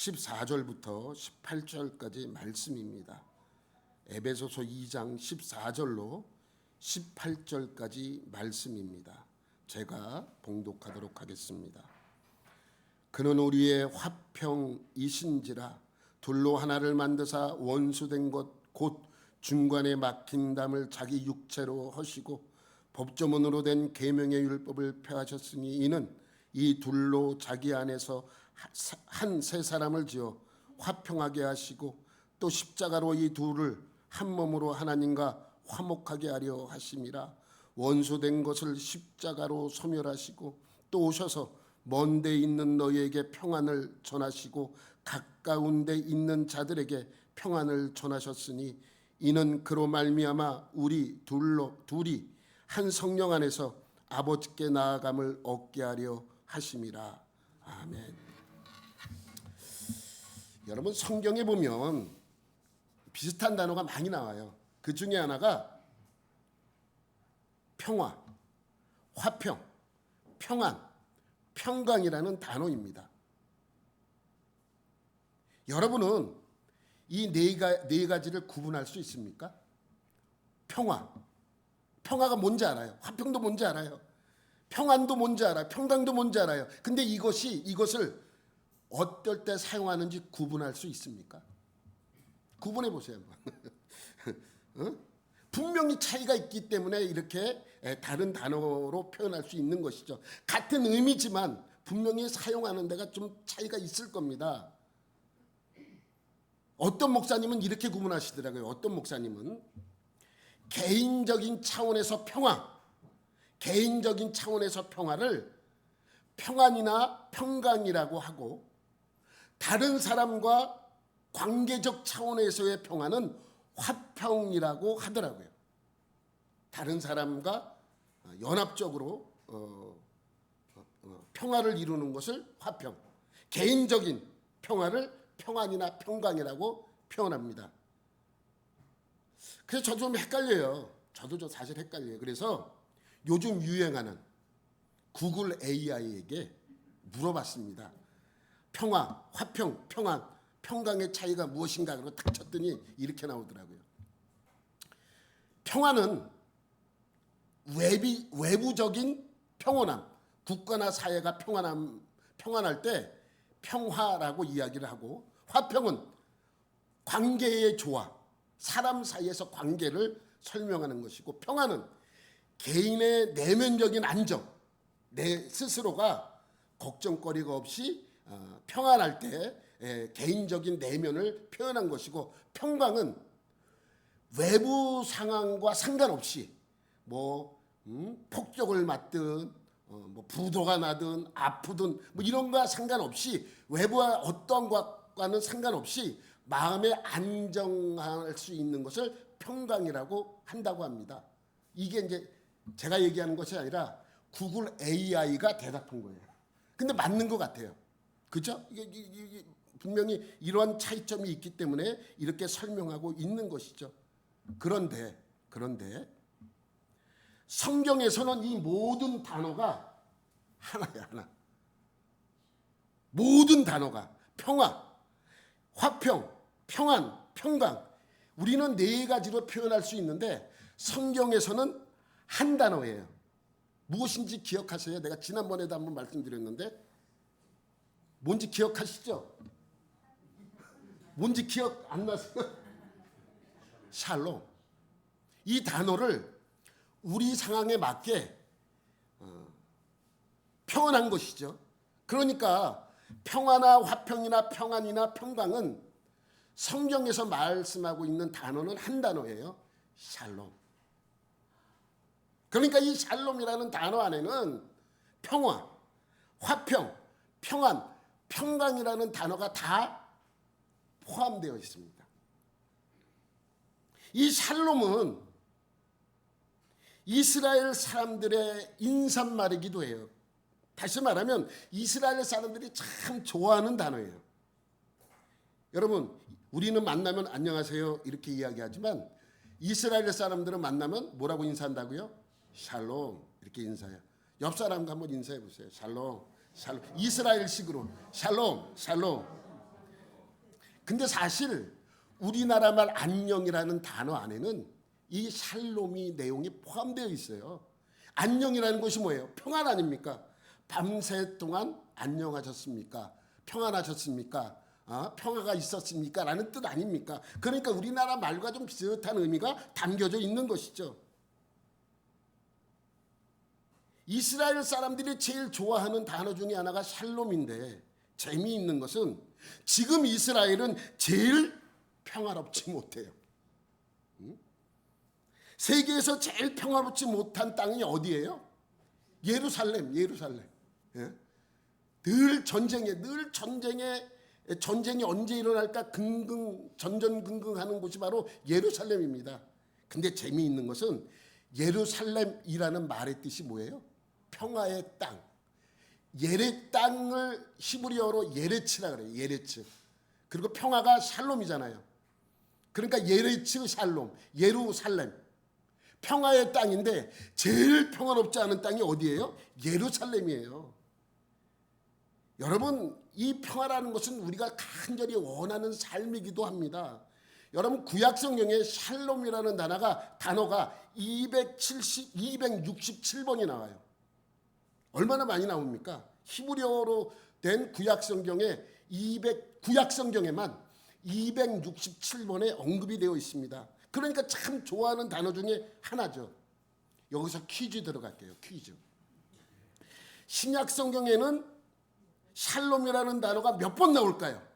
14절부터 18절까지 말씀입니다. 에베소서 2장 14절로 18절까지 말씀입니다. 제가 봉독하도록 하겠습니다. 그는 우리의 화평이신지라 둘로 하나를 만드사 원수된 것 곧 중간에 막힌 담을 자기 육체로 허시고 법조문으로 된 계명의 율법을 펴하셨으니 이는 이 둘로 자기 안에서 한 세 사람을 지어 화평하게 하시고 또 십자가로 이 둘을 한 몸으로 하나님과 화목하게 하려 하심이라. 원수된 것을 십자가로 소멸하시고 또 오셔서 먼 데 있는 너희에게 평안을 전하시고 가까운 데 있는 자들에게 평안을 전하셨으니 이는 그로 말미암아 우리 둘이 한 성령 안에서 아버지께 나아감을 얻게 하려 하심이라. 아멘. 여러분, 성경에 보면 비슷한 단어가 많이 나와요. 그 중에 하나가 평화, 화평, 평안, 평강이라는 단어입니다. 여러분은 이 네 가지를 구분할 수 있습니까? 평화가 뭔지 알아요. 화평도 뭔지 알아요. 평안도 뭔지 알아요. 평강도 뭔지 알아요. 근데 이것을 어떨 때 사용하는지 구분할 수 있습니까? 구분해 보세요. 분명히 차이가 있기 때문에 이렇게 다른 단어로 표현할 수 있는 것이죠. 같은 의미지만 분명히 사용하는 데가 좀 차이가 있을 겁니다. 어떤 목사님은 이렇게 구분하시더라고요. 어떤 목사님은 개인적인 차원에서 평화를 평안이나 평강이라고 하고, 다른 사람과 관계적 차원에서의 평화는 화평이라고 하더라고요. 다른 사람과 연합적으로 평화를 이루는 것을 화평, 개인적인 평화를 평안이나 평강이라고 표현합니다. 그래서 저도 좀 헷갈려요. 저도 사실 헷갈려요. 그래서 요즘 유행하는 구글 AI에게 물어봤습니다. 평화, 화평, 평안, 평강의 차이가 무엇인가 그러고 딱 쳤더니 이렇게 나오더라고요. 평화는 외부적인 평온함, 국가나 사회가 평안할 때 평화라고 이야기를 하고, 화평은 관계의 조화, 사람 사이에서 관계를 설명하는 것이고, 평안은 개인의 내면적인 안정, 내 스스로가 걱정거리가 없이 평안할 때 개인적인 내면을 표현한 것이고, 평강은 외부 상황과 상관없이 폭격을 맞든 부도가 나든 아프든 이런 거와 상관없이, 외부와 어떠한 것과는 상관없이 마음에 안정할 수 있는 것을 평강이라고 한다고 합니다. 이게 이제 제가 얘기하는 것이 아니라 구글 AI가 대답한 거예요. 근데 맞는 것 같아요. 그죠? 이게 분명히 이런 차이점이 있기 때문에 이렇게 설명하고 있는 것이죠. 그런데 성경에서는 이 모든 단어가 하나야, 하나. 모든 단어가 평화, 화평, 평안, 평강, 우리는 네 가지로 표현할 수 있는데 성경에서는 한 단어예요. 무엇인지 기억하세요? 내가 지난번에도 한번 말씀드렸는데 뭔지 기억하시죠? 뭔지 기억 안 나세요? 샬롬. 이 단어를 우리 상황에 맞게 표현한 것이죠. 그러니까 평화나 화평이나 평안이나 평강은 성경에서 말씀하고 있는 단어는 한 단어예요. 샬롬. 그러니까 이 샬롬이라는 단어 안에는 평화, 화평, 평안, 평강이라는 단어가 다 포함되어 있습니다. 이 샬롬은 이스라엘 사람들의 인사말이기도 해요. 다시 말하면 이스라엘 사람들이 참 좋아하는 단어예요. 여러분, 우리는 만나면 안녕하세요 이렇게 이야기하지만 이스라엘 사람들은 만나면 뭐라고 인사한다고요? 샬롬 이렇게 인사해요. 옆 사람과 한번 인사해 보세요. 샬롬, 샬롬. 이스라엘식으로 샬롬, 샬롬. 근데 사실 우리나라 말 안녕이라는 단어 안에는 이 샬롬이 내용이 포함되어 있어요. 안녕이라는 것이 뭐예요? 평안 아닙니까? 밤새 동안 안녕하셨습니까? 평안하셨습니까? 평화가 있었습니까? 라는 뜻 아닙니까? 그러니까 우리나라 말과 좀 비슷한 의미가 담겨져 있는 것이죠. 이스라엘 사람들이 제일 좋아하는 단어 중에 하나가 샬롬인데, 재미있는 것은 지금 이스라엘은 제일 평화롭지 못해요. 세계에서 제일 평화롭지 못한 땅이 어디예요? 예루살렘. 예? 늘 전쟁이 언제 일어날까 전전긍긍하는 곳이 바로 예루살렘입니다. 근데 재미있는 것은 예루살렘이라는 말의 뜻이 뭐예요? 평화의 땅. 예레 땅을 히브리어로 예레츠라 그래요. 예레츠. 그리고 평화가 샬롬이잖아요. 그러니까 예레츠 샬롬, 예루살렘. 평화의 땅인데 제일 평화롭지 않은 땅이 어디예요? 예루살렘이에요. 여러분, 이 평화라는 것은 우리가 간절히 원하는 삶이기도 합니다. 여러분, 구약 성경에 샬롬이라는 단어가 267번이 나와요. 얼마나 많이 나옵니까? 히브리어로 된 구약 성경에만 267번에 언급이 되어 있습니다. 그러니까 참 좋아하는 단어 중에 하나죠. 여기서 퀴즈 들어갈게요. 퀴즈. 신약 성경에는 샬롬이라는 단어가 몇 번 나올까요?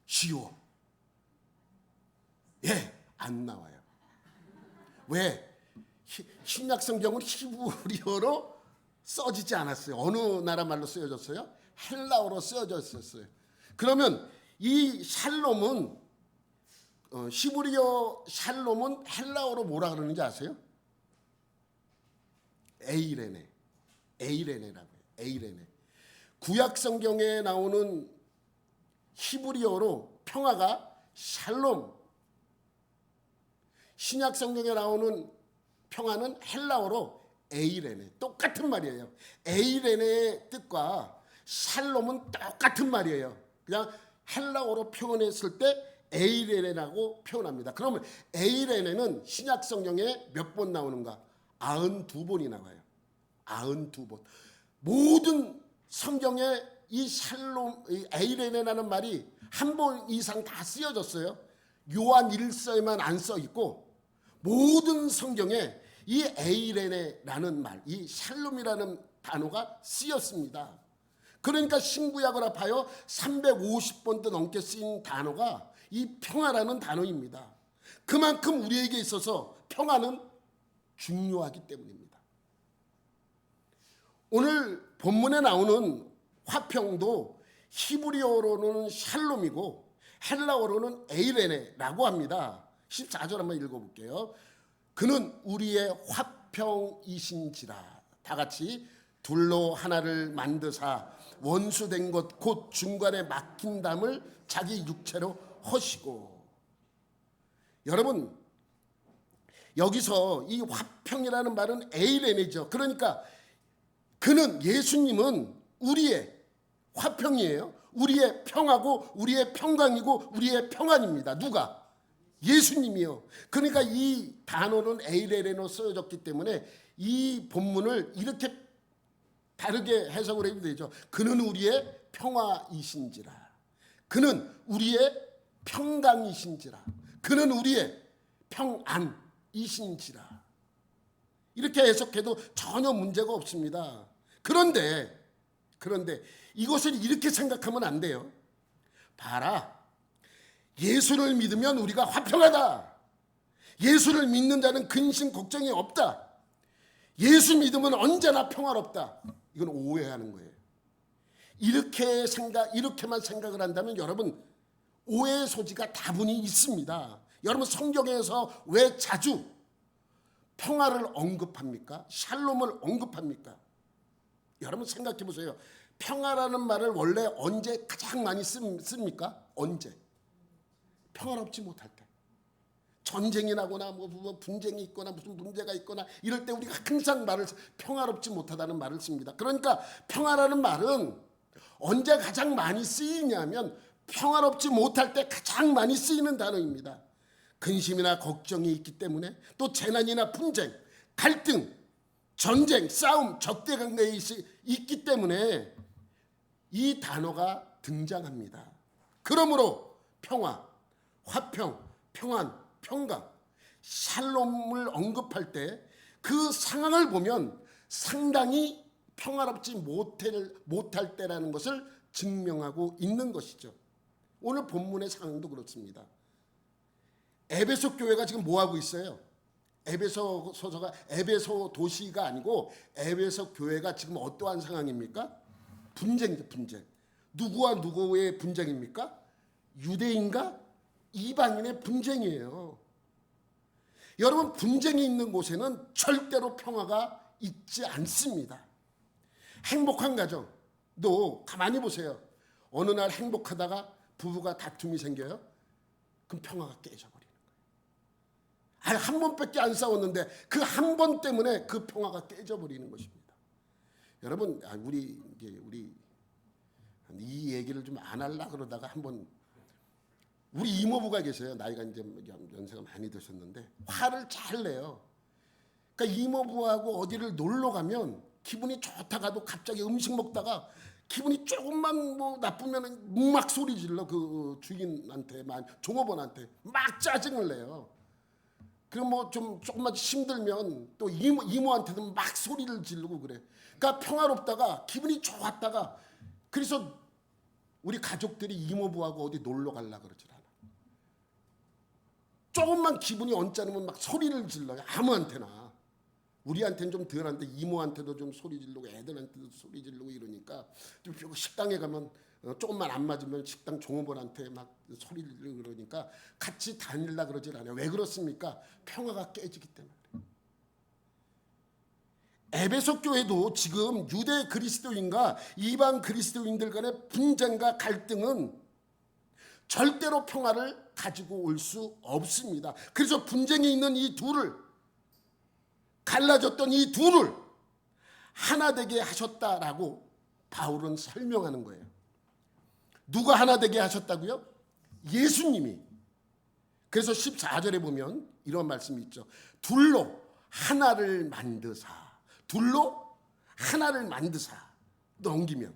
쉬워. 안 나와요. 왜? 신약 성경은 히브리어로 써지지 않았어요. 어느 나라 말로 쓰여졌어요? 헬라어로 쓰여졌었어요. 그러면 이 샬롬은 히브리어 샬롬은 헬라어로 뭐라 그러는지 아세요? 에이레네라고 해요. 에이레네. 구약 성경에 나오는 히브리어로 평화가 샬롬. 신약 성경에 나오는 평화는 헬라어로 에이레네. 똑같은 말이에요. 에이레네의 뜻과 샬롬은 똑같은 말이에요. 그냥 헬라어로 표현했을 때 에이레네라고 표현합니다. 그러면 에이레네는 신약 성경에 몇 번 나오는가? 92번이 나와요. 92번. 모든 성경에 이 샬롬, 이 에이레네라는 말이 한 번 이상 다 쓰여졌어요. 요한 1서에만 안 써 있고 모든 성경에 이 에이레네라는 말, 이 샬롬이라는 단어가 쓰였습니다. 그러니까 신구약을 합하여 350번도 넘게 쓰인 단어가 이 평화라는 단어입니다. 그만큼 우리에게 있어서 평화는 중요하기 때문입니다. 오늘 본문에 나오는 화평도 히브리어로는 샬롬이고 헬라어로는 에이레네라고 합니다. 14절 한번 읽어볼게요. 그는 우리의 화평이신지라. 다 같이 둘로 하나를 만드사 원수된 것 곧 중간에 막힌 담을 자기 육체로 허시고. 여러분, 여기서 이 화평이라는 말은 에이레네죠. 그러니까 그는, 예수님은 우리의 화평이에요. 우리의 평화고 우리의 평강이고 우리의 평안입니다. 누가? 예수님이요. 그러니까 이 단어는 에이레네로 쓰여졌기 때문에 이 본문을 이렇게 다르게 해석을 해도 되죠. 그는 우리의 평화이신지라. 그는 우리의 평강이신지라. 그는 우리의 평안이신지라. 이렇게 해석해도 전혀 문제가 없습니다. 그런데 이것을 이렇게 생각하면 안 돼요. 봐라. 예수를 믿으면 우리가 화평하다. 예수를 믿는 자는 근심 걱정이 없다. 예수 믿으면 언제나 평화롭다. 이건 오해하는 거예요. 이렇게만 생각을 한다면 여러분, 오해의 소지가 다분히 있습니다. 여러분, 성경에서 왜 자주 평화를 언급합니까? 샬롬을 언급합니까? 여러분 생각해 보세요. 평화라는 말을 원래 언제 가장 많이 씁니까? 언제? 평화롭지 못할 때. 전쟁이 나거나 뭐 분쟁이 있거나 무슨 문제가 있거나 이럴 때 우리가 항상 평화롭지 못하다는 말을 씁니다. 그러니까 평화라는 말은 언제 가장 많이 쓰이냐면 평화롭지 못할 때 가장 많이 쓰이는 단어입니다. 근심이나 걱정이 있기 때문에, 또 재난이나 분쟁, 갈등, 전쟁, 싸움, 적대관계에 있기 때문에 이 단어가 등장합니다. 그러므로 평화, 화평, 평안, 평강, 샬롬을 언급할 때 그 상황을 보면 상당히 평화롭지 못할 때라는 것을 증명하고 있는 것이죠. 오늘 본문의 상황도 그렇습니다. 에베소 교회가 지금 뭐 하고 있어요? 에베소서가 에베소 도시가 아니고 에베소 교회가 지금 어떠한 상황입니까? 분쟁이죠, 분쟁. 누구와 누구의 분쟁입니까? 유대인과 이방인의 분쟁이에요. 여러분, 분쟁이 있는 곳에는 절대로 평화가 있지 않습니다. 행복한 가정도 가만히 보세요. 어느 날 행복하다가 부부가 다툼이 생겨요. 그럼 평화가 깨져버리는 거예요. 한 번밖에 안 싸웠는데 그 한 번 때문에 그 평화가 깨져버리는 것입니다. 여러분, 우리 이 얘기를 좀 안 하려고 그러다가 한번, 우리 이모부가 계세요. 나이가 이제 연세가 많이 드셨는데 화를 잘 내요. 그러니까 이모부하고 어디를 놀러 가면 기분이 좋다가도 갑자기 음식 먹다가 기분이 조금만 뭐 나쁘면 막 소리 질러. 그 주인한테, 종업원한테 막 짜증을 내요. 그리고 뭐 좀 조금만 힘들면 또 이모한테도 막 소리를 지르고 그래. 그러니까 평화롭다가 기분이 좋았다가, 그래서 우리 가족들이 이모부하고 어디 놀러 가려고 그러질 않아. 조금만 기분이 언짢으면 막 소리를 질러요. 아무한테나. 우리한테는 좀 덜한데 이모한테도 좀 소리 지르고 애들한테도 소리 지르고 이러니까, 좀 식당에 가면 조금만 안 맞으면 식당 종업원한테 막 소리 지르고 그러니까 같이 다니려고 그러질 않아요. 왜 그렇습니까? 평화가 깨지기 때문에. 에베소 교회도 지금 유대 그리스도인과 이방 그리스도인들 간의 분쟁과 갈등은 절대로 평화를 가지고 올 수 없습니다. 그래서 분쟁이 있는 이 둘을, 갈라졌던 이 둘을 하나 되게 하셨다라고 바울은 설명하는 거예요. 누가 하나 되게 하셨다고요? 예수님이. 그래서 14절에 보면 이런 말씀이 있죠. 둘로 하나를 만드사. 둘로 하나를 만드사. 넘기면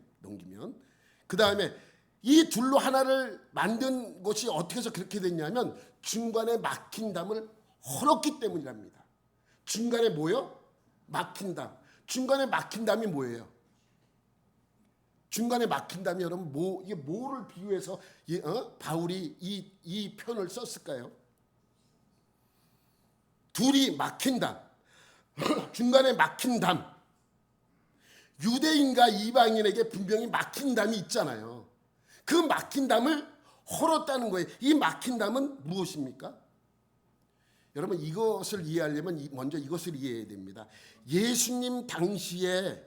그 다음에 이 둘로 하나를 만든 것이 어떻게 해서 그렇게 됐냐면 중간에 막힌 담을 헐었기 때문이랍니다. 중간에 뭐요? 막힌 담. 중간에 막힌 담이 뭐예요? 중간에 막힌 담이 여러분 이게 뭐를 비유해서 바울이 이 표현을 썼을까요? 둘이 막힌 담. 중간에 막힌 담. 유대인과 이방인에게 분명히 막힌 담이 있잖아요. 그 막힌 담을 헐었다는 거예요. 이 막힌 담은 무엇입니까? 여러분, 이것을 이해하려면 먼저 이것을 이해해야 됩니다. 예수님 당시에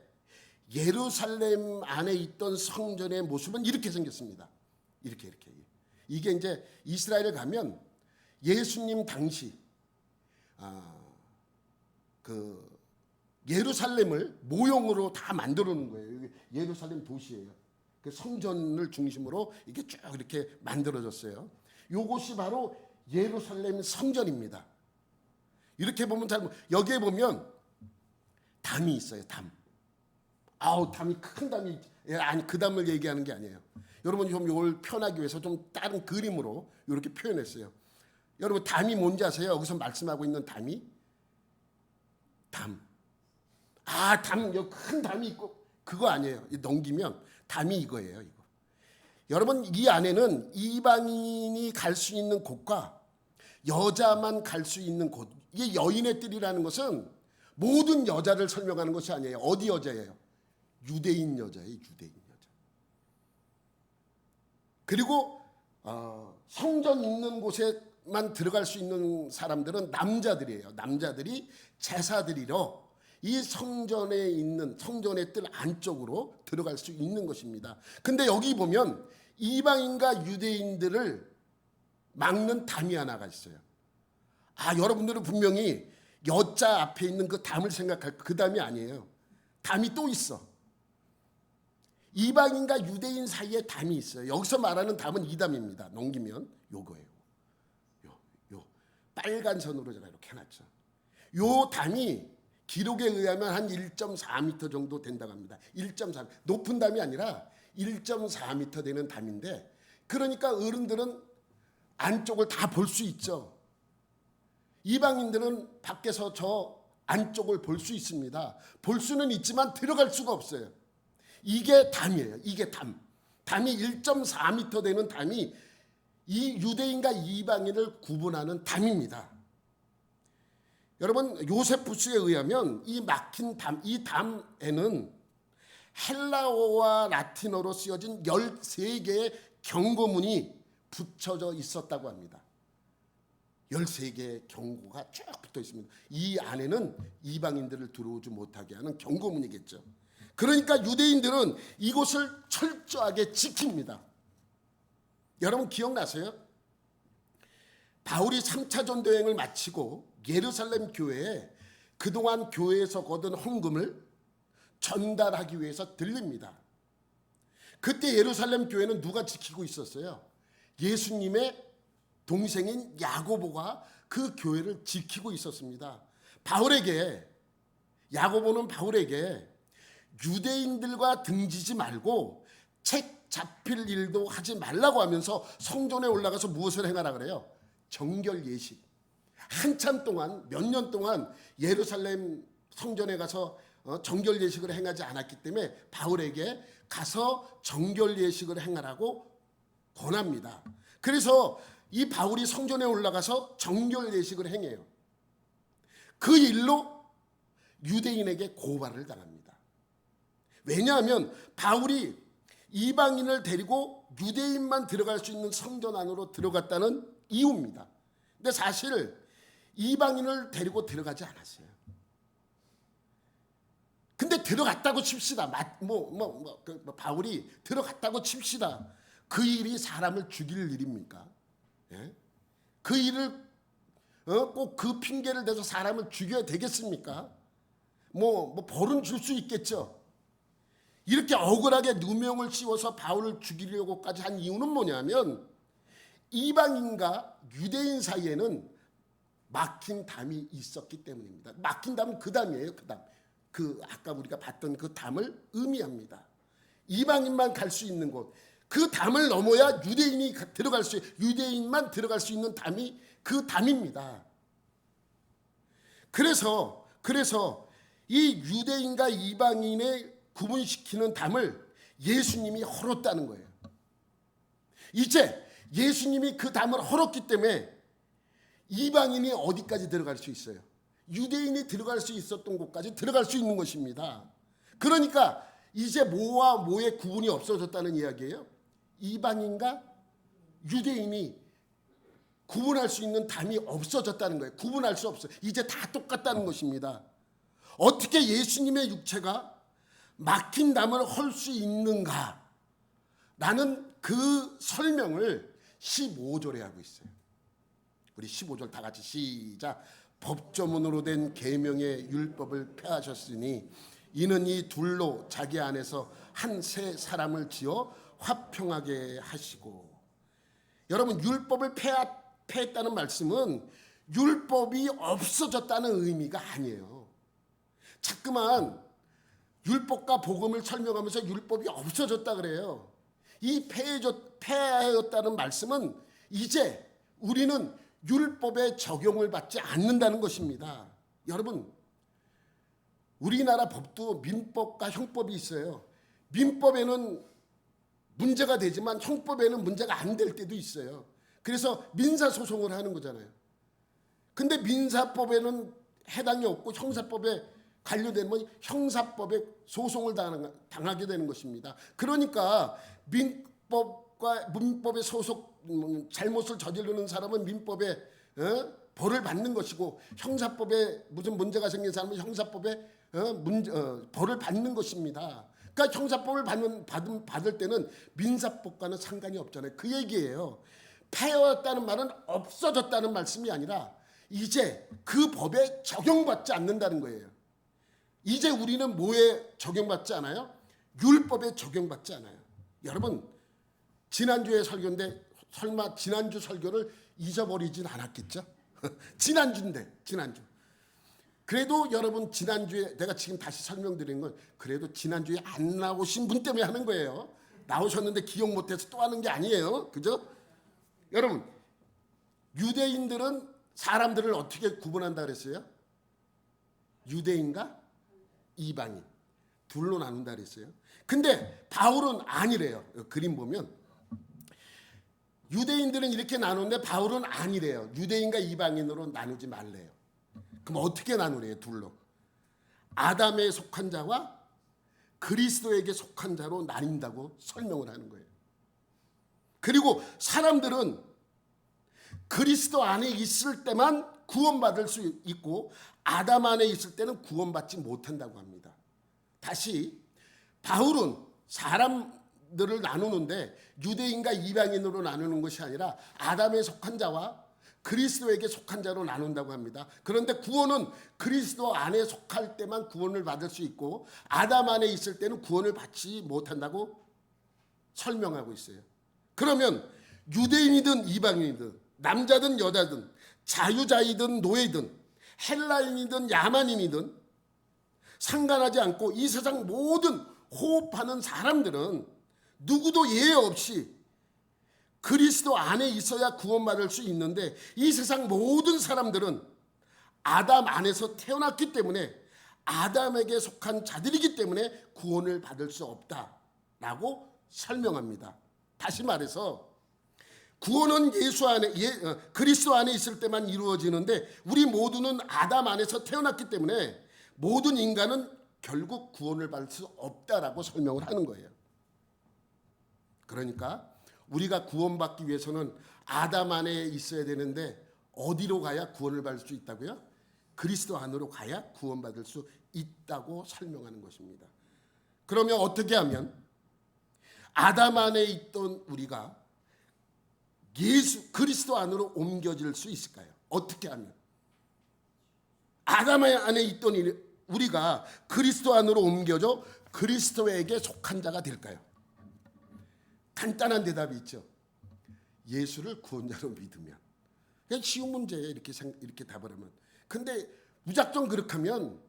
예루살렘 안에 있던 성전의 모습은 이렇게 생겼습니다. 이렇게. 이게 이제 이스라엘에 가면 예수님 당시 그 예루살렘을 모형으로 다 만들어 놓은 거예요. 예루살렘 도시예요. 그 성전을 중심으로 이게 쭉 이렇게 만들어졌어요. 이것이 바로 예루살렘 성전입니다. 이렇게 보면 여기에 보면 담이 있어요. 담. 담이 큰 담이, 아니 그 담을 얘기하는 게 아니에요. 여러분 좀 이걸 표현하기 위해서 좀 다른 그림으로 이렇게 표현했어요. 여러분 담이 뭔지 아세요? 여기서 말씀하고 있는 담이 담. 담, 여기 큰 담이 있고 그거 아니에요. 넘기면 담이 이거예요. 이거. 여러분 이 안에는 이방인이 갈 수 있는 곳과 여자만 갈 수 있는 곳. 이게 여인의 뜰이라는 것은 모든 여자를 설명하는 것이 아니에요. 어디 여자예요? 유대인 여자예요. 유대인 여자. 그리고 성전 있는 곳에만 들어갈 수 있는 사람들은 남자들이에요. 남자들이 제사 드리러 이 성전에 있는 성전의 뜰 안쪽으로 들어갈 수 있는 것입니다. 근데 여기 보면 이방인과 유대인들을 막는 담이 하나가 있어요. 여러분들은 분명히 여자 앞에 있는 그 담을 생각할 그 담이 아니에요. 담이 또 있어. 이방인과 유대인 사이에 담이 있어요. 여기서 말하는 담은 이 담입니다. 넘기면 요거예요. 요 빨간 선으로 제가 이렇게 해놨죠. 요 담이 기록에 의하면 한 1.4m 정도 된다고 합니다. 1.4 높은 담이 아니라 1.4m 되는 담인데, 그러니까 어른들은 안쪽을 다 볼 수 있죠. 이방인들은 밖에서 저 안쪽을 볼 수 있습니다. 볼 수는 있지만 들어갈 수가 없어요. 이게 담이에요. 이게 담. 담이 1.4m 되는 담이 이 유대인과 이방인을 구분하는 담입니다. 여러분, 요세푸스에 의하면 이 막힌 담, 이 담에는 헬라어와 라틴어로 쓰여진 13개의 경고문이 붙여져 있었다고 합니다. 13개의 경고가 쭉 붙어 있습니다. 이 안에는 이방인들을 들어오지 못하게 하는 경고문이겠죠. 그러니까 유대인들은 이곳을 철저하게 지킵니다. 여러분 기억나세요? 바울이 3차 전도여행을 마치고 예루살렘 교회에 그동안 교회에서 거둔 헌금을 전달하기 위해서 들립니다. 그때 예루살렘 교회는 누가 지키고 있었어요? 예수님의 동생인 야고보가 그 교회를 지키고 있었습니다. 야고보는 바울에게 유대인들과 등지지 말고 책 잡힐 일도 하지 말라고 하면서 성전에 올라가서 무엇을 행하라 그래요? 정결 예식. 한참 동안, 몇 년 동안 예루살렘 성전에 가서 정결 예식을 행하지 않았기 때문에 바울에게 가서 정결 예식을 행하라고 권합니다. 그래서 이 바울이 성전에 올라가서 정결 예식을 행해요. 그 일로 유대인에게 고발을 당합니다. 왜냐하면 바울이 이방인을 데리고 유대인만 들어갈 수 있는 성전 안으로 들어갔다는 이유입니다. 근데 사실 이방인을 데리고 들어가지 않았어요. 근데 들어갔다고 칩시다. 바울이 들어갔다고 칩시다. 그 일이 사람을 죽일 일입니까? 예? 그 일을 꼭 그 핑계를 대서 사람을 죽여야 되겠습니까? 벌은 줄 수 있겠죠. 이렇게 억울하게 누명을 씌워서 바울을 죽이려고까지 한 이유는 뭐냐면 이방인과 유대인 사이에는 막힌 담이 있었기 때문입니다. 막힌 담은 그 담이에요. 그 담. 아까 우리가 봤던 그 담을 의미합니다. 이방인만 갈 수 있는 곳. 그 담을 넘어야 유대인만 들어갈 수 있는 담이 그 담입니다. 그래서 이 유대인과 이방인의 구분시키는 담을 예수님이 헐었다는 거예요. 이제 예수님이 그 담을 헐었기 때문에 이방인이 어디까지 들어갈 수 있어요? 유대인이 들어갈 수 있었던 곳까지 들어갈 수 있는 것입니다. 그러니까 이제 모와 모의 구분이 없어졌다는 이야기예요. 이방인과 유대인이 구분할 수 있는 담이 없어졌다는 거예요. 구분할 수 없어요. 이제 다 똑같다는 것입니다. 어떻게 예수님의 육체가 막힌 담을 헐 수 있는가? 라는 그 설명을 15절에 하고 있어요. 우리 15절 다 같이 시작. 법조문으로 된 계명의 율법을 폐하셨으니 이는 이 둘로 자기 안에서 한 새 사람을 지어 화평하게 하시고. 여러분, 율법을 폐했다는 말씀은 율법이 없어졌다는 의미가 아니에요. 자꾸만 율법과 복음을 설명하면서 율법이 없어졌다 그래요. 이 폐하였다는 말씀은 이제 우리는 율법의 적용을 받지 않는다는 것입니다. 여러분, 우리나라 법도 민법과 형법이 있어요. 민법에는 문제가 되지만 형법에는 문제가 안 될 때도 있어요. 그래서 민사소송을 하는 거잖아요. 근데 민사법에는 해당이 없고 형사법에 관료되면 형사법에 소송을 당하게 되는 것입니다. 그러니까 민법과 문법의 잘못을 저지르는 사람은 민법에 벌을 받는 것이고, 형사법에 무슨 문제가 생긴 사람은 형사법에 벌을 받는 것입니다. 그러니까 형사법을 받을 때는 민사법과는 상관이 없잖아요. 그 얘기예요. 폐하였다는 말은 없어졌다는 말씀이 아니라 이제 그 법에 적용받지 않는다는 거예요. 이제 우리는 뭐에 적용받지 않아요? 율법에 적용받지 않아요. 여러분, 지난주에 설교인데 설마 지난주 설교를 잊어버리진 않았겠죠? 지난주. 그래도 여러분, 지난주에 내가 지금 다시 설명드리는 건 그래도 지난주에 안 나오신 분 때문에 하는 거예요. 나오셨는데 기억 못해서 또 하는 게 아니에요. 그죠? 여러분, 유대인들은 사람들을 어떻게 구분한다 그랬어요? 유대인과 이방인 둘로 나눈다 그랬어요. 근데 바울은 아니래요. 그림 보면 유대인들은 이렇게 나누는데 바울은 아니래요. 유대인과 이방인으로 나누지 말래요. 그럼 어떻게 나누래요? 둘로. 아담에 속한 자와 그리스도에게 속한 자로 나뉜다고 설명을 하는 거예요. 그리고 사람들은 그리스도 안에 있을 때만 구원받을 수 있고 아담 안에 있을 때는 구원받지 못한다고 합니다. 다시 바울은 사람들을 나누는데 유대인과 이방인으로 나누는 것이 아니라 아담에 속한 자와 그리스도에게 속한 자로 나눈다고 합니다. 그런데 구원은 그리스도 안에 속할 때만 구원을 받을 수 있고 아담 안에 있을 때는 구원을 받지 못한다고 설명하고 있어요. 그러면 유대인이든 이방인이든 남자든 여자든 자유자이든 노예든 헬라인이든 야만인이든 상관하지 않고 이 세상 모든 호흡하는 사람들은 누구도 예외 없이 그리스도 안에 있어야 구원받을 수 있는데 이 세상 모든 사람들은 아담 안에서 태어났기 때문에 아담에게 속한 자들이기 때문에 구원을 받을 수 없다라고 설명합니다. 다시 말해서 구원은 예수 안에 그리스도 안에 있을 때만 이루어지는데 우리 모두는 아담 안에서 태어났기 때문에 모든 인간은 결국 구원을 받을 수 없다라고 설명을 하는 거예요. 그러니까 우리가 구원받기 위해서는 아담 안에 있어야 되는데 어디로 가야 구원을 받을 수 있다고요? 그리스도 안으로 가야 구원받을 수 있다고 설명하는 것입니다. 그러면 어떻게 하면 아담 안에 있던 우리가 그리스도 안으로 옮겨질 수 있을까요? 어떻게 하면 아담 안에 있던 우리가 그리스도 안으로 옮겨져 그리스도에게 속한 자가 될까요? 간단한 대답이 있죠. 예수를 구원자로 믿으면. 그냥 쉬운 문제예요. 이렇게 답을 하면. 근데 무작정 그렇게 하면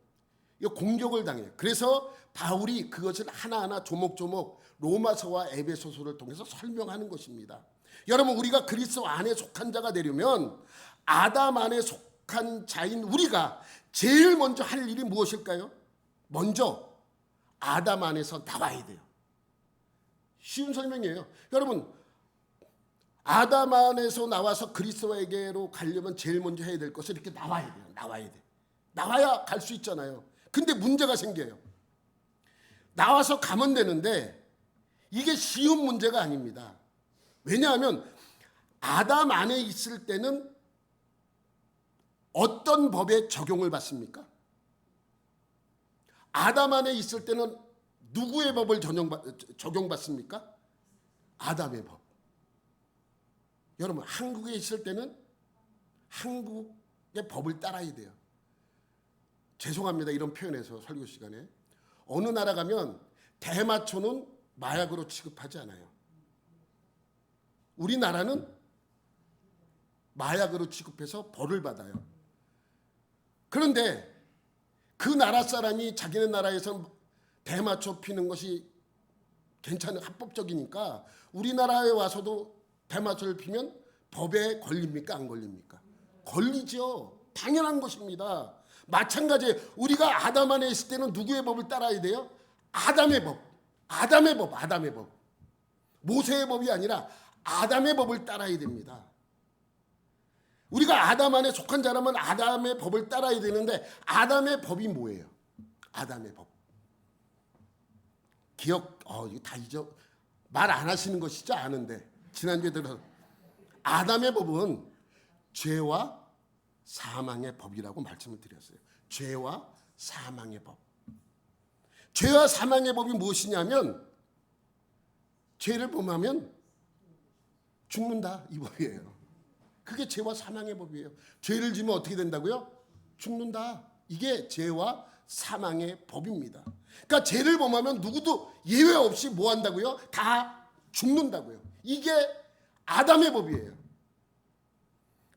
공격을 당해요. 그래서 바울이 그것을 하나하나 조목조목 로마서와 에베소서를 통해서 설명하는 것입니다. 여러분, 우리가 그리스도 안에 속한 자가 되려면 아담 안에 속한 자인 우리가 제일 먼저 할 일이 무엇일까요? 먼저 아담 안에서 나와야 돼요. 쉬운 설명이에요. 여러분, 아담 안에서 나와서 그리스도에게로 가려면 제일 먼저 해야 될 것은 이렇게 나와야 돼요. 나와야 돼. 나와야 갈 수 있잖아요. 근데 문제가 생겨요. 나와서 가면 되는데 이게 쉬운 문제가 아닙니다. 왜냐하면 아담 안에 있을 때는 어떤 법에 적용을 받습니까? 아담 안에 있을 때는 누구의 법을 적용받습니까? 아담의 법. 여러분, 한국에 있을 때는 한국의 법을 따라야 돼요. 죄송합니다. 이런 표현에서 설교 시간에. 어느 나라 가면 대마초는 마약으로 취급하지 않아요. 우리나라는 마약으로 취급해서 벌을 받아요. 그런데 그 나라 사람이 자기네 나라에서 대마초 피는 것이 괜찮은 합법적이니까 우리나라에 와서도 대마초를 피면 법에 걸립니까? 안 걸립니까? 걸리죠. 당연한 것입니다. 마찬가지예요. 우리가 아담 안에 있을 때는 누구의 법을 따라야 돼요? 아담의 법. 아담의 법. 모세의 법이 아니라 아담의 법을 따라야 됩니다. 우리가 아담 안에 속한 자라면 아담의 법을 따라야 되는데 아담의 법이 뭐예요? 아담의 법. 이거 다 말 안 하시는 것이죠? 아는데. 지난주에 들어서 아담의 법은 죄와 사망의 법이라고 말씀을 드렸어요. 죄와 사망의 법. 죄와 사망의 법이 무엇이냐면 죄를 범하면 죽는다, 이 법이에요. 그게 죄와 사망의 법이에요. 죄를 지면 어떻게 된다고요? 죽는다. 이게 죄와 사망의 법입니다. 그러니까 죄를 범하면 누구도 예외 없이 뭐 한다고요? 다 죽는다고요. 이게 아담의 법이에요.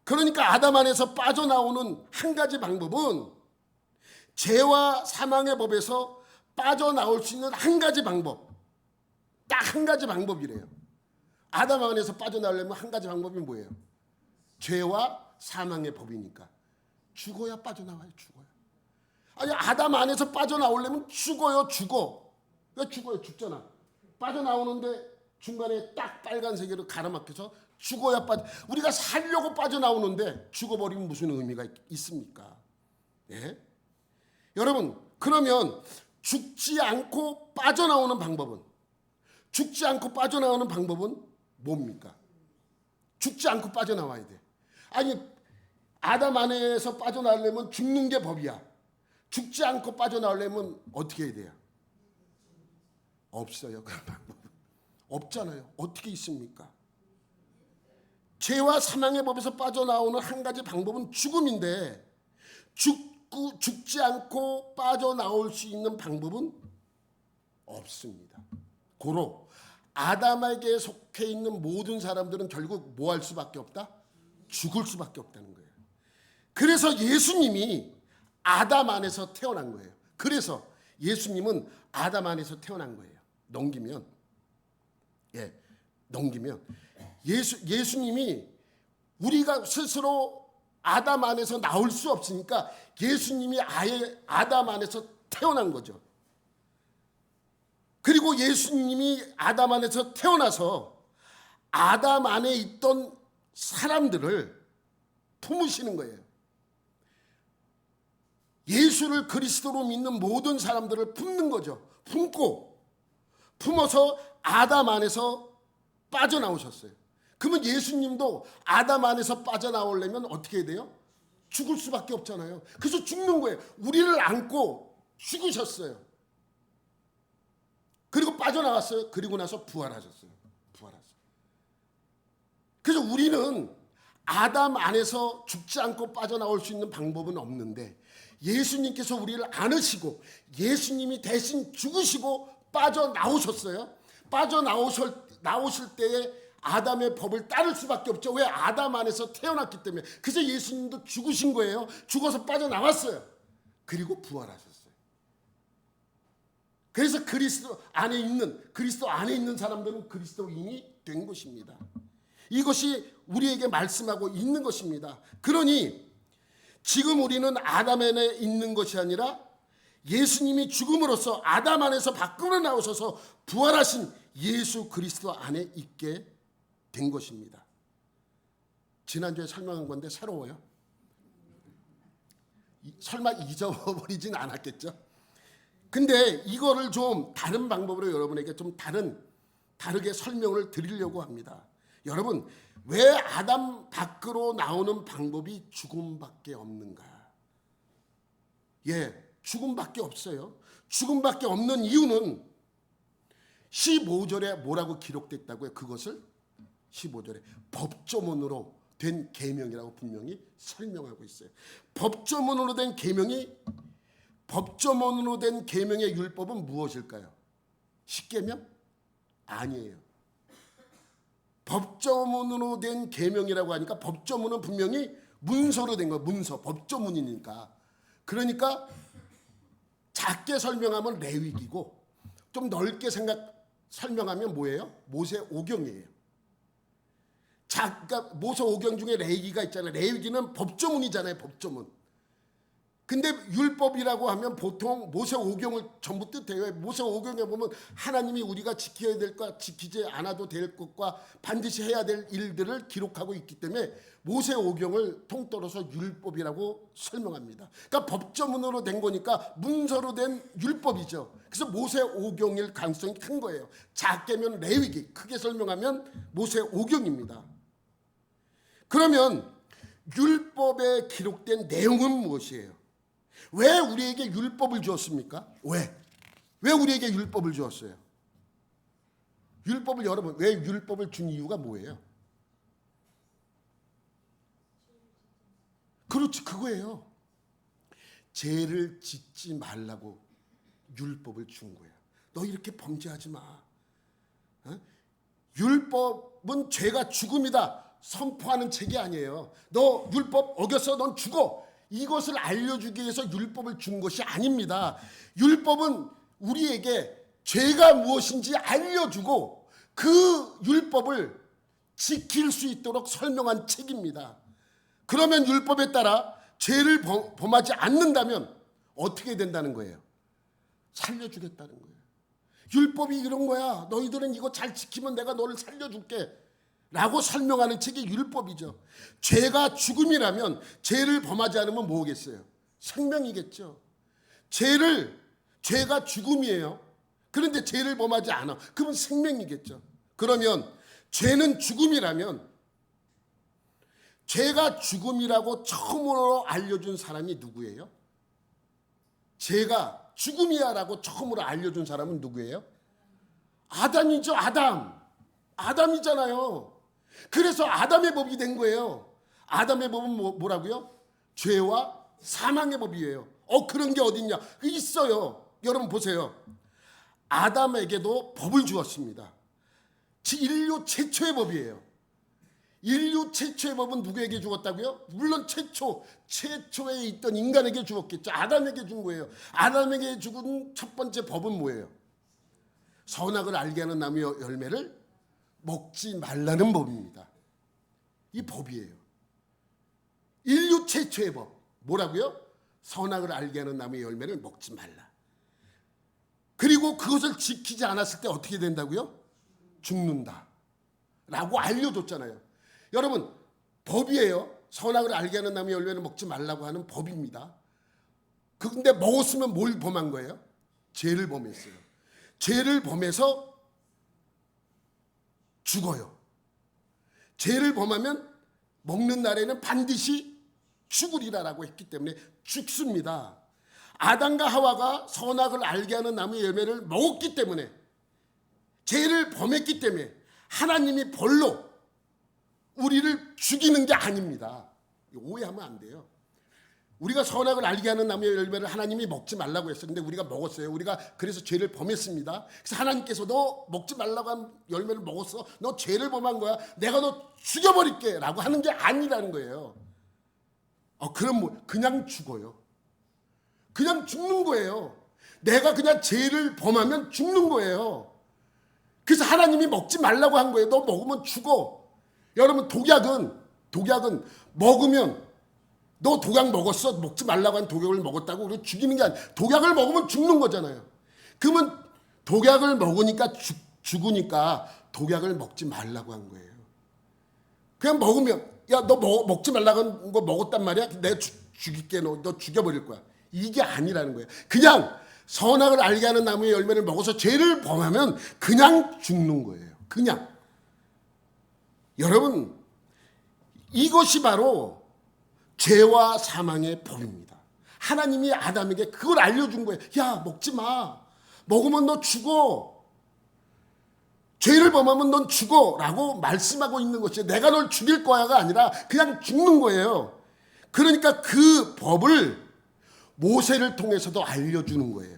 그러니까 아담 안에서 빠져나오는 한 가지 방법은 죄와 사망의 법에서 빠져나올 수 있는 한 가지 방법, 딱 한 가지 방법이래요. 아담 안에서 빠져나오려면 한 가지 방법이 뭐예요? 죄와 사망의 법이니까 죽어야 빠져나와요. 죽어요. 아니 아담 안에서 빠져나오려면 죽어요. 죽어. 왜 죽어요? 죽잖아. 빠져나오는데 중간에 딱 빨간색으로 가로막혀서 죽어야 우리가 살려고 빠져나오는데 죽어버리면 무슨 의미가 있습니까? 예? 여러분 그러면 죽지 않고 빠져나오는 방법은 뭡니까? 죽지 않고 빠져나와야 돼. 아니 아담 안에서 빠져나오려면 죽는 게 법이야. 죽지 않고 빠져나오려면 어떻게 해야 돼요? 없어요. 그런 방법 없잖아요. 어떻게 있습니까? 죄와 사망의 법에서 빠져나오는 한 가지 방법은 죽음인데 죽지 않고 빠져나올 수 있는 방법은 없습니다. 고로 아담에게 속해 있는 모든 사람들은 결국 뭐 할 수밖에 없다? 죽을 수밖에 없다는 거예요. 그래서 예수님이 아담 안에서 태어난 거예요. 그래서 예수님은 아담 안에서 태어난 거예요. 넘기면 예수님이 우리가 스스로 아담 안에서 나올 수 없으니까 예수님이 아예 아담 안에서 태어난 거죠. 그리고 예수님이 아담 안에서 태어나서 아담 안에 있던 사람들을 품으시는 거예요. 예수를 그리스도로 믿는 모든 사람들을 품는 거죠. 품어서 아담 안에서 빠져나오셨어요. 그러면 예수님도 아담 안에서 빠져나오려면 어떻게 해야 돼요? 죽을 수밖에 없잖아요. 그래서 죽는 거예요. 우리를 안고 죽으셨어요. 그리고 빠져나왔어요. 그리고 나서 부활하셨어요. 그래서 우리는 아담 안에서 죽지 않고 빠져나올 수 있는 방법은 없는데 예수님께서 우리를 안으시고 예수님이 대신 죽으시고 빠져나오셨어요. 나오실 때에 아담의 법을 따를 수밖에 없죠. 왜? 아담 안에서 태어났기 때문에. 그래서 예수님도 죽으신 거예요. 죽어서 빠져나왔어요. 그리고 부활하셨어요. 그래서 그리스도 안에 있는 사람들은 그리스도인이 된 것입니다. 이것이 우리에게 말씀하고 있는 것입니다. 그러니 지금 우리는 아담 안에 있는 것이 아니라 예수님이 죽음으로써 아담 안에서 밖으로 나오셔서 부활하신 예수 그리스도 안에 있게 된 것입니다. 지난주에 설명한 건데 새로워요? 설마 잊어버리진 않았겠죠? 근데 이거를 좀 다른 방법으로 여러분에게 좀 다르게 설명을 드리려고 합니다. 여러분, 왜 아담 밖으로 나오는 방법이 죽음밖에 없는가? 죽음밖에 없어요. 죽음밖에 없는 이유는 15절에 뭐라고 기록됐다고요? 그것을 15절에 법조문으로 된 계명이라고 분명히 설명하고 있어요. 법조문으로 된 계명의 율법은 무엇일까요? 십계명? 아니에요. 법조문으로 된 계명이라고 하니까 법조문은 분명히 문서로 된 거예요. 문서, 법조문이니까. 그러니까 작게 설명하면 레위기고 좀 넓게 설명하면 뭐예요? 모세오경이에요. 모세오경 중에 레위기가 있잖아요. 레위기는 법조문이잖아요. 법조문. 근데 율법이라고 하면 보통 모세오경을 전부 뜻해요. 모세오경에 보면 하나님이 우리가 지켜야 될 것, 지키지 않아도 될 것과 반드시 해야 될 일들을 기록하고 있기 때문에 모세오경을 통틀어서 율법이라고 설명합니다. 그러니까 법조문으로 된 거니까 문서로 된 율법이죠. 그래서 모세오경일 가능성이 큰 거예요. 작게면 레위기, 크게 설명하면 모세오경입니다. 그러면 율법에 기록된 내용은 무엇이에요? 왜 우리에게 율법을 주었습니까? 왜 우리에게 율법을 주었어요? 여러분, 왜 율법을 준 이유가 뭐예요? 그렇지, 그거예요. 죄를 짓지 말라고 율법을 준 거야. 너 이렇게 범죄하지 마. 어? 율법은 죄가 죽음이다 선포하는 책이 아니에요. 너 율법 어겼어, 넌 죽어. 이것을 알려주기 위해서 율법을 준 것이 아닙니다. 율법은 우리에게 죄가 무엇인지 알려주고 그 율법을 지킬 수 있도록 설명한 책입니다. 그러면 율법에 따라 죄를 범하지 않는다면 어떻게 된다는 거예요? 살려주겠다는 거예요. 율법이 이런 거야. 너희들은 이거 잘 지키면 내가 너를 살려줄게 라고 설명하는 책이 율법이죠. 죄가 죽음이라면 죄를 범하지 않으면 뭐겠어요? 생명이겠죠. 죄가 죽음이에요. 그런데 죄를 범하지 않아. 그러면 생명이겠죠. 그러면 죄는 죽음이라면 죄가 죽음이라고 처음으로 알려준 사람이 누구예요? 죄가 죽음이야라고 처음으로 알려준 사람은 누구예요? 아담이죠. 아담이잖아요. 그래서 아담의 법이 된 거예요. 아담의 법은 뭐라고요? 죄와 사망의 법이에요. 그런 게 어딨냐? 있어요. 여러분 보세요. 아담에게도 법을 주었습니다. 인류 최초의 법이에요. 인류 최초의 법은 누구에게 주었다고요? 물론 최초에 있던 인간에게 주었겠죠. 아담에게 준 거예요. 아담에게 준 첫 번째 법은 뭐예요? 선악을 알게 하는 나무의 열매를 먹지 말라는 법입니다. 이 법이에요. 인류 최초의 법. 뭐라고요? 선악을 알게 하는 나무의 열매를 먹지 말라. 그리고 그것을 지키지 않았을 때 어떻게 된다고요? 죽는다 라고 알려줬잖아요. 여러분, 법이에요. 선악을 알게 하는 나무의 열매를 먹지 말라고 하는 법입니다. 근데 먹었으면 뭘 범한 거예요? 죄를 범했어요. 죄를 범해서 죽어요. 죄를 범하면 먹는 날에는 반드시 죽으리라라고 했기 때문에 죽습니다. 아담과 하와가 선악을 알게 하는 나무의 열매를 먹었기 때문에, 죄를 범했기 때문에 하나님이 벌로 우리를 죽이는 게 아닙니다. 오해하면 안 돼요. 우리가 선악을 알게 하는 나무의 열매를 하나님이 먹지 말라고 했었는데 우리가 먹었어요. 우리가 그래서 죄를 범했습니다. 그래서 하나님께서 너 먹지 말라고 한 열매를 먹었어. 너 죄를 범한 거야. 내가 너 죽여버릴게 라고 하는 게 아니라는 거예요. 그럼 그냥 죽어요. 그냥 죽는 거예요. 내가 그냥 죄를 범하면 죽는 거예요. 그래서 하나님이 먹지 말라고 한 거예요. 너 먹으면 죽어. 여러분, 독약은 먹으면, 너 독약 먹었어? 먹지 말라고 한 독약을 먹었다고 우리 죽이는 게 아니야. 독약을 먹으면 죽는 거잖아요. 그러면 독약을 먹으니까 죽으니까 독약을 먹지 말라고 한 거예요. 그냥 먹으면, 야, 너 먹지 말라고 한 거 먹었단 말이야? 내가 죽일게. 너 죽여버릴 거야. 이게 아니라는 거예요. 그냥 선악을 알게 하는 나무의 열매를 먹어서 죄를 범하면 그냥 죽는 거예요. 그냥. 여러분, 이것이 바로 죄와 사망의 법입니다. 하나님이 아담에게 그걸 알려준 거예요. 야, 먹지 마. 먹으면 너 죽어. 죄를 범하면 넌 죽어 라고 말씀하고 있는 것이에요. 내가 널 죽일 거야가 아니라 그냥 죽는 거예요. 그러니까 그 법을 모세를 통해서도 알려주는 거예요.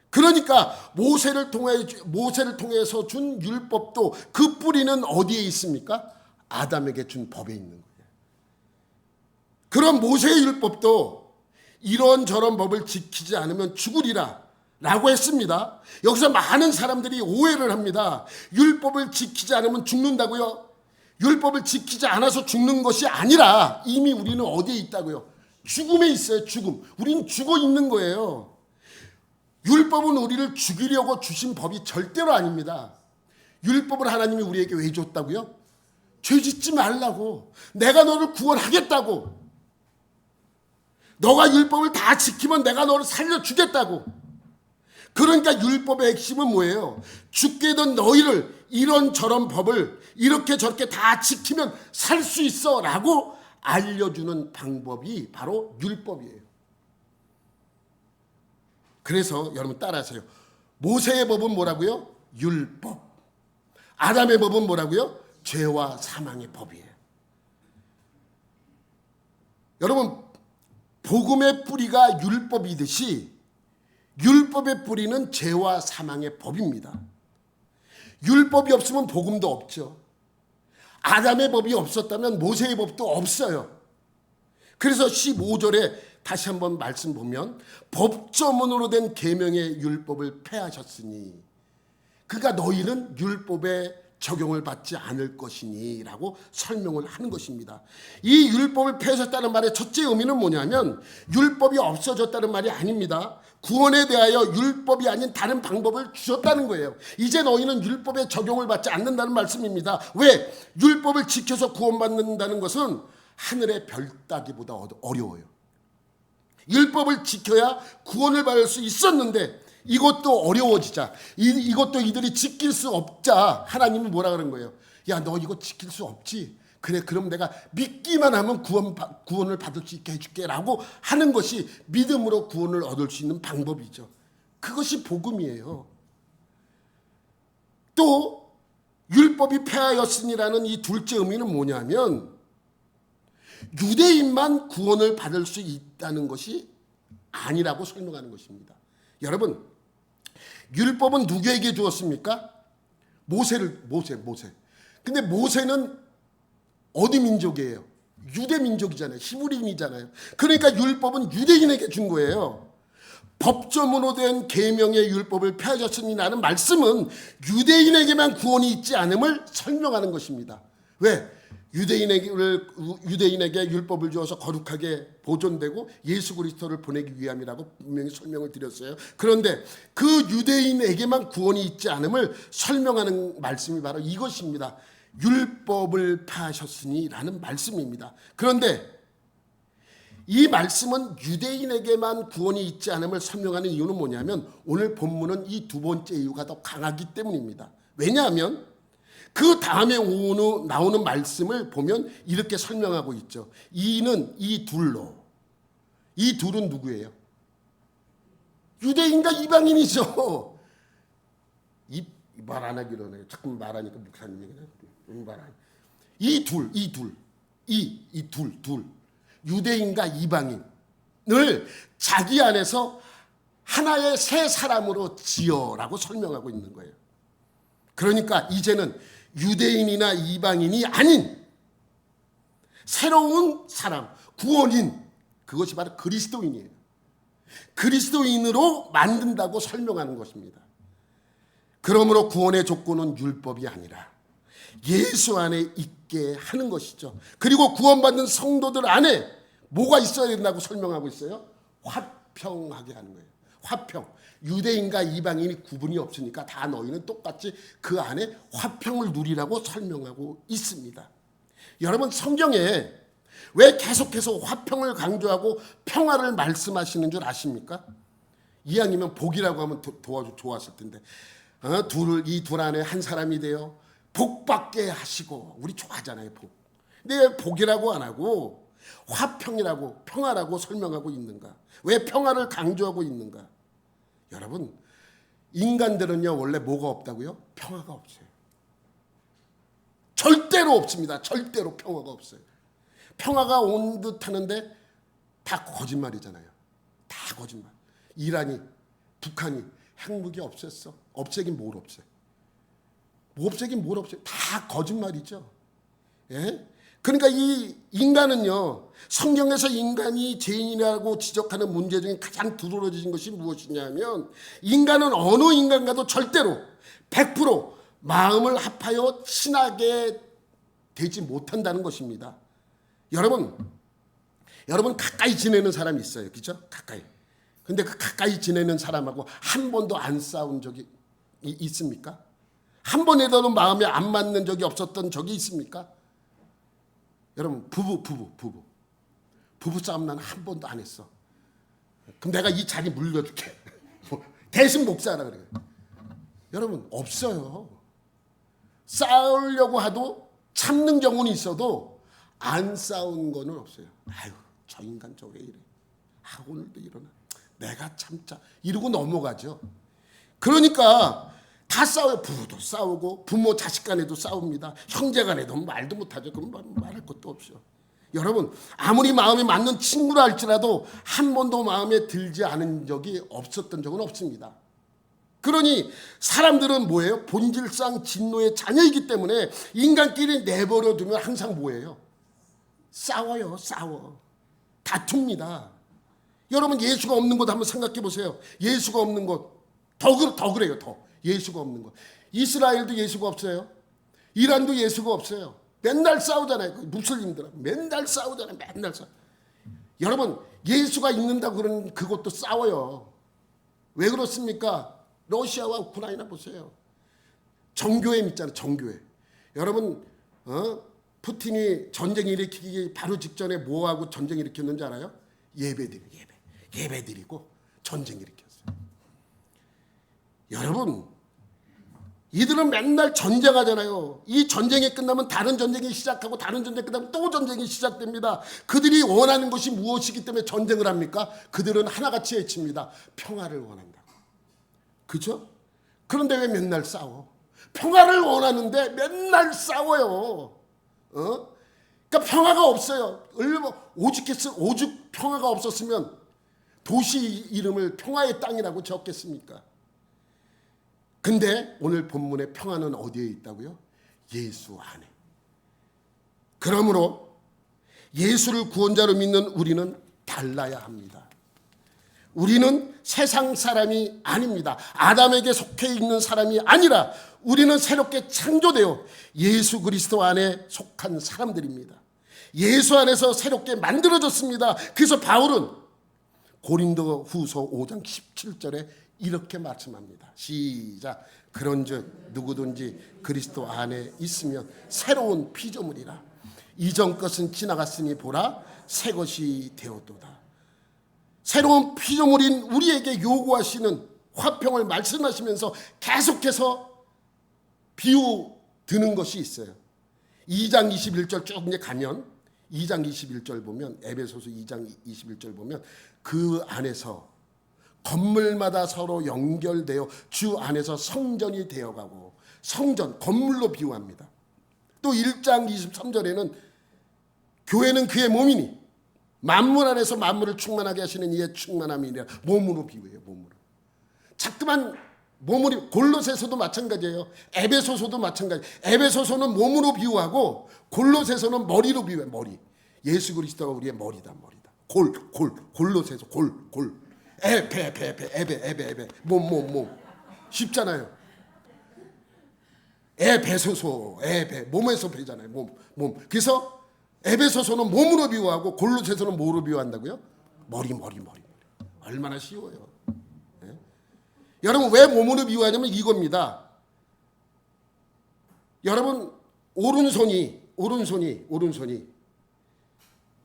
그러니까 모세를 통해서 준 율법도 그 뿌리는 어디에 있습니까? 아담에게 준 법에 있는 거예요. 그럼 모세의 율법도 이런저런 법을 지키지 않으면 죽으리라 라고 했습니다. 여기서 많은 사람들이 오해를 합니다. 율법을 지키지 않으면 죽는다고요? 율법을 지키지 않아서 죽는 것이 아니라 이미 우리는 어디에 있다고요? 죽음에 있어요. 죽음. 우린 죽어 있는 거예요. 율법은 우리를 죽이려고 주신 법이 절대로 아닙니다. 율법을 하나님이 우리에게 왜 줬다고요? 죄 짓지 말라고. 내가 너를 구원하겠다고. 너가 율법을 다 지키면 내가 너를 살려주겠다고. 그러니까 율법의 핵심은 뭐예요? 죽게 된 너희를 이런저런 법을 이렇게 저렇게 다 지키면 살 수 있어 라고 알려주는 방법이 바로 율법이에요. 그래서 여러분 따라하세요. 모세의 법은 뭐라고요? 율법. 아담의 법은 뭐라고요? 죄와 사망의 법이에요. 여러분, 복음의 뿌리가 율법이듯이 율법의 뿌리는 죄와 사망의 법입니다. 율법이 없으면 복음도 없죠. 아담의 법이 없었다면 모세의 법도 없어요. 그래서 15절에 다시 한번 말씀 보면 법조문으로 된 계명의 율법을 폐하셨으니 그가 너희는 율법의 적용을 받지 않을 것이니 라고 설명을 하는 것입니다. 이 율법을 폐하셨다는 말의 첫째 의미는 뭐냐면 율법이 없어졌다는 말이 아닙니다. 구원에 대하여 율법이 아닌 다른 방법을 주셨다는 거예요. 이제 너희는 율법의 적용을 받지 않는다는 말씀입니다. 왜? 율법을 지켜서 구원받는다는 것은 하늘의 별 따기보다 어려워요. 율법을 지켜야 구원을 받을 수 있었는데 이것도 어려워지자, 이것도 이들이 지킬 수 없자 하나님은 뭐라 그런 거예요? 야, 너 이거 지킬 수 없지? 그래, 그럼 내가 믿기만 하면 구원을 받을 수 있게 해줄게 라고 하는 것이 믿음으로 구원을 얻을 수 있는 방법이죠. 그것이 복음이에요. 또 율법이 폐하였으니라는 이 둘째 의미는 뭐냐면 유대인만 구원을 받을 수 있다는 것이 아니라고 설명하는 것입니다. 여러분, 율법은 누구에게 주었습니까? 모세. 근데 모세는 어디 민족이에요? 유대 민족이잖아요. 히브리인이잖아요. 그러니까 율법은 유대인에게 준 거예요. 법조문으로 된 계명의 율법을 폐하셨으니 라는 말씀은 유대인에게만 구원이 있지 않음을 설명하는 것입니다. 왜? 유대인에게 율법을 주어서 거룩하게 보존되고 예수 그리스도를 보내기 위함이라고 분명히 설명을 드렸어요. 그런데 그 유대인에게만 구원이 있지 않음을 설명하는 말씀이 바로 이것입니다. 율법을 폐하셨으니 라는 말씀입니다. 그런데 이 말씀은 유대인에게만 구원이 있지 않음을 설명하는 이유는 뭐냐면 오늘 본문은 이 두 번째 이유가 더 강하기 때문입니다. 왜냐하면 그 다음에 나오는 말씀을 보면 이렇게 설명하고 있죠. 이는 이 둘로. 이 둘은 누구예요? 유대인과 이방인이죠. 이 말 안 하기로 해요. 자꾸 말하니까 목사님이 그냥 말 안. 이 둘. 유대인과 이방인을 자기 안에서 하나의 새 사람으로 지어라고 설명하고 있는 거예요. 그러니까 이제는 유대인이나 이방인이 아닌 새로운 사람, 구원인, 그것이 바로 그리스도인이에요. 그리스도인으로 만든다고 설명하는 것입니다. 그러므로 구원의 조건은 율법이 아니라 예수 안에 있게 하는 것이죠. 그리고 구원받는 성도들 안에 뭐가 있어야 된다고 설명하고 있어요? 화평하게 하는 거예요. 화평. 유대인과 이방인이 구분이 없으니까 다 너희는 똑같이 그 안에 화평을 누리라고 설명하고 있습니다. 여러분, 성경에 왜 계속해서 화평을 강조하고 평화를 말씀하시는 줄 아십니까? 이왕이면 복이라고 하면 좋았을 텐데 이 둘 안에 한 사람이 되어 복받게 하시고, 우리 좋아하잖아요, 복. 근데 왜 복이라고 안 하고 화평이라고, 평화라고 설명하고 있는가? 왜 평화를 강조하고 있는가? 여러분, 인간들은요 원래 뭐가 없다고요? 평화가 없어요. 절대로 없습니다. 절대로 평화가 없어요. 평화가 온 듯 하는데 다 거짓말이잖아요. 다 거짓말. 이란이, 북한이 핵무기 없앴어. 없애긴 뭘 없애? 뭐 없애긴 뭘 없애? 다 거짓말이죠. 예? 그러니까 이 인간은요, 성경에서 인간이 죄인이라고 지적하는 문제 중에 가장 두드러진 것이 무엇이냐면 인간은 어느 인간과도 절대로 100% 마음을 합하여 친하게 되지 못한다는 것입니다. 여러분 가까이 지내는 사람이 있어요. 그렇죠? 가까이. 근데 그 가까이 지내는 사람하고 한 번도 안 싸운 적이 있습니까? 한 번에도 마음에 안 맞는 적이 없었던 적이 있습니까? 여러분, 부부 싸움 나는 한 번도 안 했어. 그럼 내가 이 자리 물려줄게. 대신 목사라 그래요. 여러분, 없어요. 싸우려고 하도 참는 경우는 있어도 안 싸운 거는 없어요. 아유, 저 인간 저 왜 이래? 오늘도 이러나? 내가 참자. 이러고 넘어가죠. 그러니까 다 싸워요. 부부도 싸우고 부모 자식 간에도 싸웁니다. 형제 간에도 말도 못하죠. 그럼 말할 것도 없죠. 여러분, 아무리 마음에 맞는 친구라 할지라도 한 번도 마음에 들지 않은 적이 없었던 적은 없습니다. 그러니 사람들은 뭐예요? 본질상 진노의 자녀이기 때문에 인간끼리 내버려 두면 항상 뭐예요? 싸워요. 싸워. 다툽니다. 여러분, 예수가 없는 곳 한번 생각해 보세요. 예수가 없는 곳. 더 그래요. 더. 예수가 없는 곳. 이스라엘도 예수가 없어요. 이란도 예수가 없어요. 맨날 싸우잖아요. 무슬림들은 맨날 싸우잖아요. 맨날 싸워. 여러분, 예수가 있는다고 그러는 그것도 싸워요. 왜 그렇습니까? 러시아와 우크라이나 보세요. 정교회 믿잖아요. 정교회. 여러분, 푸틴이 전쟁 일으키기 바로 직전에 뭐하고 전쟁 일으켰는지 알아요? 예배 드리고 전쟁 일으켰어요. 여러분, 이들은 맨날 전쟁하잖아요. 이 전쟁이 끝나면 다른 전쟁이 시작하고 다른 전쟁이 끝나면 또 전쟁이 시작됩니다. 그들이 원하는 것이 무엇이기 때문에 전쟁을 합니까? 그들은 하나같이 외칩니다. 평화를 원한다고. 그죠? 그런데 왜 맨날 싸워? 평화를 원하는데 맨날 싸워요. 그러니까 평화가 없어요. 오죽 평화가 없었으면 도시 이름을 평화의 땅이라고 지었겠습니까? 근데 오늘 본문의 평화는 어디에 있다고요? 예수 안에. 그러므로 예수를 구원자로 믿는 우리는 달라야 합니다. 우리는 세상 사람이 아닙니다. 아담에게 속해 있는 사람이 아니라 우리는 새롭게 창조되어 예수 그리스도 안에 속한 사람들입니다. 예수 안에서 새롭게 만들어졌습니다. 그래서 바울은 고린도 후서 5장 17절에 이렇게 말씀합니다. 시작. 그런즉 누구든지 그리스도 안에 있으면 새로운 피조물이라. 이전 것은 지나갔으니 보라 새 것이 되었도다. 새로운 피조물인 우리에게 요구하시는 화평을 말씀하시면서 계속해서 비유 드는 것이 있어요. 2장 21절 쭉 이제 가면 2장 21절 보면 에베소서 2장 21절 보면 그 안에서 건물마다 서로 연결되어 주 안에서 성전이 되어가고 성전, 건물로 비유합니다. 또 1장 23절에는 교회는 그의 몸이니 만물 안에서 만물을 충만하게 하시는 이의 충만함이니라. 몸으로 비유해요. 몸으로. 자꾸만 몸으로. 골로새서도 마찬가지예요. 에베소서도 마찬가지. 에베소서는 몸으로 비유하고 골로새서는 머리로 비유해요. 머리. 예수 그리스도가 우리의 머리다. 골로새서 골. 에베 몸 쉽잖아요. 에베소서 몸에서 배잖아요. 몸. 그래서 에베소서는 몸으로 비유하고 골로새서는 뭐로 비유한다고요? 머리. 얼마나 쉬워요. 네? 여러분, 왜 몸으로 비유하냐면 이겁니다. 여러분, 오른손이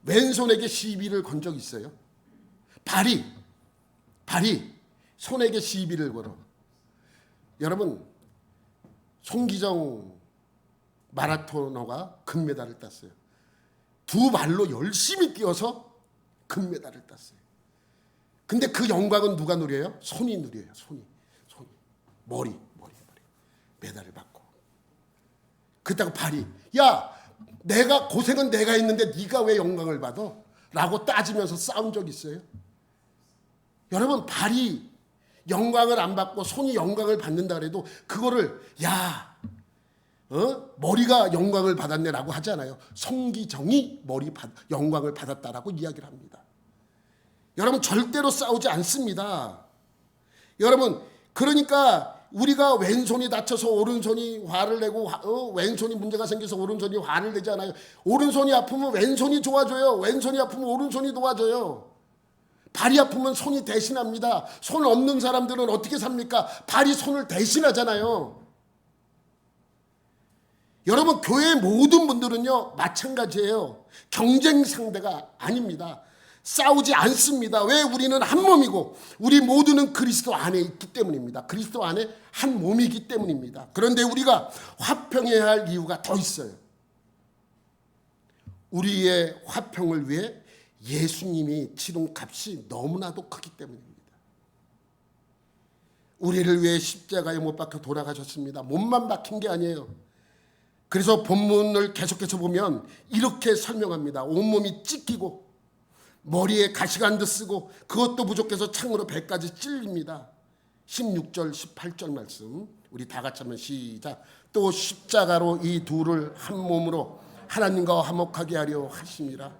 왼손에게 시비를 건 적 있어요? 발이 손에게 시비를 걸어. 여러분, 송기정 마라토너가 금메달을 땄어요. 두 발로 열심히 뛰어서 금메달을 땄어요. 근데 그 영광은 누가 누려요? 손이 누려요. 손이. 머리. 메달을 받고. 그때가 발이, 야, 내가 고생은 내가 했는데 네가 왜 영광을 받아? 라고 따지면서 싸운 적 있어요. 여러분, 발이 영광을 안 받고 손이 영광을 받는다 그래도 그거를 머리가 영광을 받았네라고 하잖아요. 송기정이 영광을 받았다라고 이야기를 합니다. 여러분, 절대로 싸우지 않습니다. 여러분, 그러니까 우리가 왼손이 다쳐서 오른손이 화를 내고 왼손이 문제가 생겨서 오른손이 화를 내잖아요. 오른손이 아프면 왼손이 좋아져요. 왼손이 아프면 오른손이 도와줘요. 발이 아프면 손이 대신합니다. 손 없는 사람들은 어떻게 삽니까? 발이 손을 대신하잖아요. 여러분, 교회의 모든 분들은요 마찬가지예요. 경쟁 상대가 아닙니다. 싸우지 않습니다. 왜? 우리는 한 몸이고 우리 모두는 그리스도 안에 있기 때문입니다. 그리스도 안에 한 몸이기 때문입니다. 그런데 우리가 화평해야 할 이유가 더 있어요. 우리의 화평을 위해 예수님이 치른 값이 너무나도 크기 때문입니다. 우리를 위해 십자가에 못 박혀 돌아가셨습니다. 몸만 박힌 게 아니에요. 그래서 본문을 계속해서 보면 이렇게 설명합니다. 온몸이 찢기고 머리에 가시관도 쓰고 그것도 부족해서 창으로 배까지 찔립니다. 16절 18절 말씀 우리 다 같이 한번 시작. 또 십자가로 이 둘을 한 몸으로 하나님과 화목하게 하려 하심이라.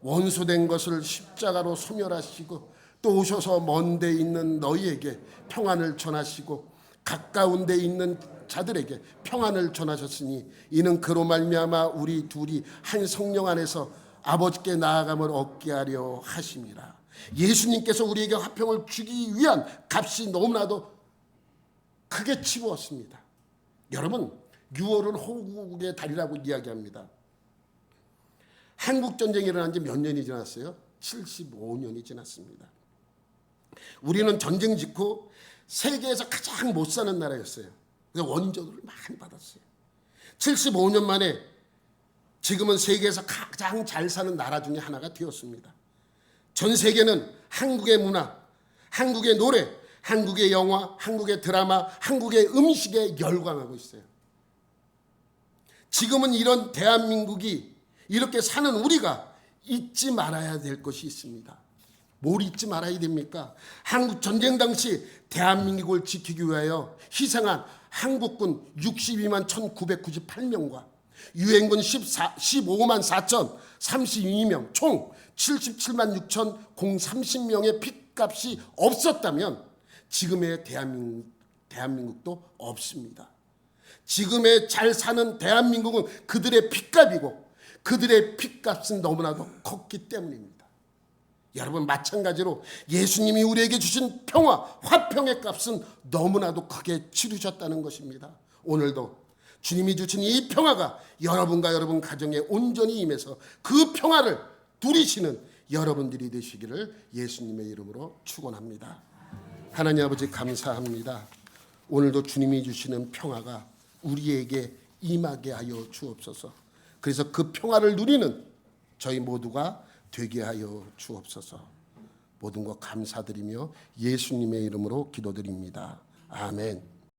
원수된 것을 십자가로 소멸하시고 또 오셔서 먼 데 있는 너희에게 평안을 전하시고 가까운 데 있는 자들에게 평안을 전하셨으니 이는 그로 말미암아 우리 둘이 한 성령 안에서 아버지께 나아감을 얻게 하려 하심이라. 예수님께서 우리에게 화평을 주기 위한 값이 너무나도 크게 치루었습니다. 여러분 6월은 호국의 달이라고 이야기합니다. 한국전쟁이 일어난 지 몇 년이 지났어요? 75년이 지났습니다. 우리는 전쟁 직후 세계에서 가장 못 사는 나라였어요. 그래서 원조를 많이 받았어요. 75년 만에 지금은 세계에서 가장 잘 사는 나라 중에 하나가 되었습니다. 전 세계는 한국의 문화, 한국의 노래, 한국의 영화, 한국의 드라마, 한국의 음식에 열광하고 있어요. 지금은 이런 대한민국이 이렇게 사는 우리가 잊지 말아야 될 것이 있습니다. 뭘 잊지 말아야 됩니까? 한국 전쟁 당시 대한민국을 지키기 위하여 희생한 한국군 62만 1998명과 유엔군 15만 4천 32명 총 77만 6천 030명의 핏값이 없었다면 지금의 대한민국도 없습니다. 지금의 잘 사는 대한민국은 그들의 핏값이고 그들의 핏값은 너무나도 컸기 때문입니다. 여러분 마찬가지로 예수님이 우리에게 주신 평화, 화평의 값은 너무나도 크게 치르셨다는 것입니다. 오늘도 주님이 주신 이 평화가 여러분과 여러분 가정에 온전히 임해서 그 평화를 누리시는 여러분들이 되시기를 예수님의 이름으로 축원합니다. 하나님 아버지 감사합니다. 오늘도 주님이 주시는 평화가 우리에게 임하게 하여 주옵소서. 그래서 그 평화를 누리는 저희 모두가 되게 하여 주옵소서. 모든 것 감사드리며 예수님의 이름으로 기도드립니다. 아멘.